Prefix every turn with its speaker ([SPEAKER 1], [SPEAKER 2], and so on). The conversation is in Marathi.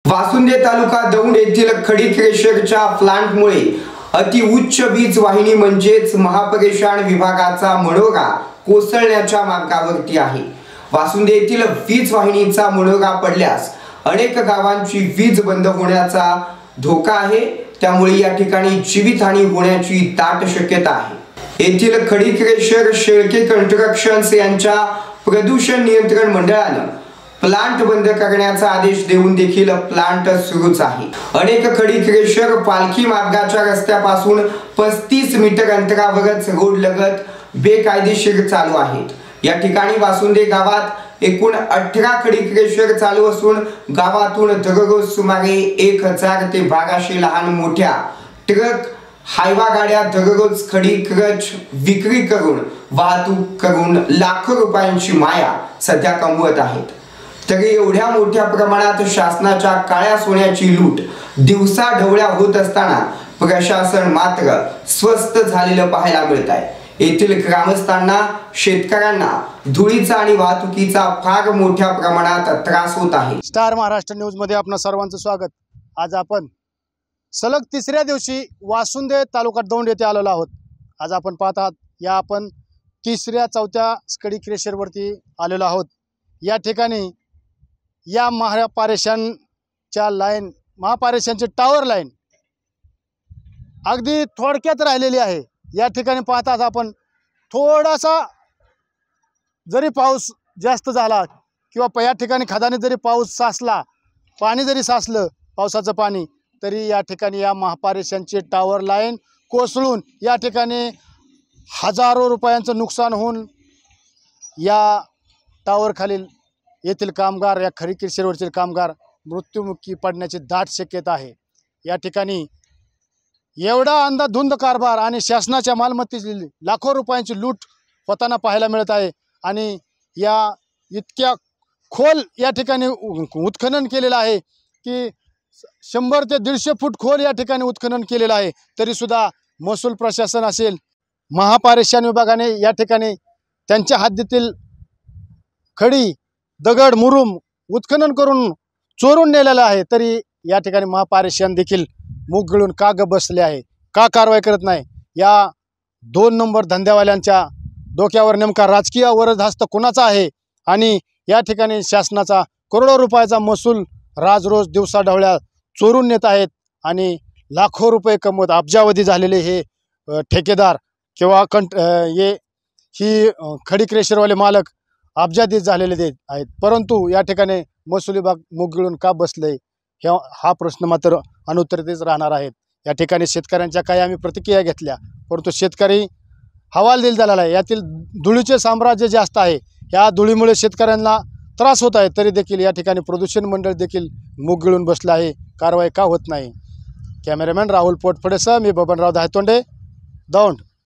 [SPEAKER 1] वासुंदे तालुका दौंड येथील खडी क्रेशरच्या प्लांटमुळे अति उच्च वीज वाहिनी म्हणजेच महापरेशान विभागाचा मनोरा कोसळण्याच्या मार्गावरती आहे। वासुंदे येथील वीज वाहिनीचा मनोरा पडल्यास अनेक गावांची वीज बंद होण्याचा धोका आहे। त्यामुळे या ठिकाणी जीवितहानी होण्याची दाट शक्यता आहे। येथील खडी क्रेशर शेळके कन्स्ट्रक्शन्स यांच्या प्रदूषण नियंत्रण मंडळाने प्लांट बंद करण्याचा आदेश देऊन देखील प्लांट सुरूच आहे। अनेक खडी क्रेशर पालखी मार्गाच्या रस्त्यापासून 35 मीटर अंतरावरच रोड लगत बेकायदेशीर चालू आहेत। या ठिकाणी वासुंदे गावात एकूण 18 खडी क्रेशर चालू असून गावातून दररोज सुमारे 1000 ते 1200 लहान मोठ्या ट्रक हायवा गाड्या दररोज खडी क्रच विक्री करून वाहतूक करून लाखो रुपयांची माया सध्या कमवत आहेत। तरी एवढ्या मोठ्या प्रमाणात शासनाच्या काळ्या सोन्याची लूट दिवसा ढवळ्या होत असताना प्रशासन मात्र स्वस्थ झालेलं पाहायला मिळत आहे। येथील ग्रामस्थांना शेतकऱ्यांना धुळीचा आणि वाहतुकीचा फार मोठ्या प्रमाणात त्रास होत आहे।
[SPEAKER 2] स्टार महाराष्ट्र न्यूज मध्ये आपणा सर्वांचं स्वागत। आज आपण सलग तिसऱ्या दिवशी वासुंदे तालुका दौंड येथे आलेलो आहोत। आज आपण पाहत आहात या आपण तिसऱ्या चौथ्या खडी क्रेशर वरती आलेलो आहोत। या ठिकाणी या महापारेषणच्या लाईन महापारेषणचे टावर लाईन अगदी थोडक्यात राहिलेली आहे। या ठिकाणी पाहतात आपण थोडासा जरी पाऊस जास्त झाला किंवा या ठिकाणी खदाने जरी पाऊस साचला पाणी जरी साचलं पावसाचं पाणी तरी या ठिकाणी या महापारेषणचे टावर लाईन कोसळून या ठिकाणी हजारो रुपयांचं नुकसान होऊन या टावर खालील येथील कामगार या खडी क्रेशरवरील कामगार मृत्युमुखी पडण्याची दाट शक्यता आहे। या ठिकाणी एवढा अंधाधुंद कारभार आणि शासनाच्या मालमत्तेची लाखो रुपयांची लूट होताना पाहायला मिळत आहे। आणि या इतक्या खोल या ठिकाणी उत्खनन केलेलं आहे की 100 ते 150 फूट खोल या ठिकाणी उत्खनन केलेलं आहे। तरीसुद्धा महसूल प्रशासन असेल महापारेषण विभागाने या ठिकाणी त्यांच्या हद्दीतील खडी दगड मुरुम उत्खनन करून चोरून नेलेला आहे। तरी या ठिकाणी महापारेषण देखील मुग गिळून का ग बसले आहे, का कारवाई करत नाही? या 2 नंबर धंद्यावाल्यांच्या डोक्यावर नेमका राजकीय वरदहस्त कोणाचा आहे? आणि या ठिकाणी शासनाचा करोडो रुपयाचा महसूल राजरोज दिवसा ढवळ्या चोरून नेत आहेत आणि लाखो रुपये कमवत अब्जावधी झालेले हे ठेकेदार किंवा ही खडी क्रेशरवाले मालक अब्जाधीश झालेले आहेत। परंतु या ठिकाणी महसूल विभाग मुग गिळून का बसले हा प्रश्न मात्र अनुत्तरितच राहणार आहेत। या ठिकाणी शेतकऱ्यांच्या काही आम्ही प्रतिक्रिया घेतल्या परंतु शेतकरी हवालदिल झालेला आहे। यातील धुळीचे साम्राज्य जास्त आहे। या धुळीमुळे शेतकऱ्यांना त्रास होत आहे तरी देखील या ठिकाणी प्रदूषण मंडळ देखील मुग गिळून बसलं आहे। कारवाई का होत नाही? कॅमेरामॅन राहुल पोटफडेसह मी बबनराव धायतोंडे, दौंड।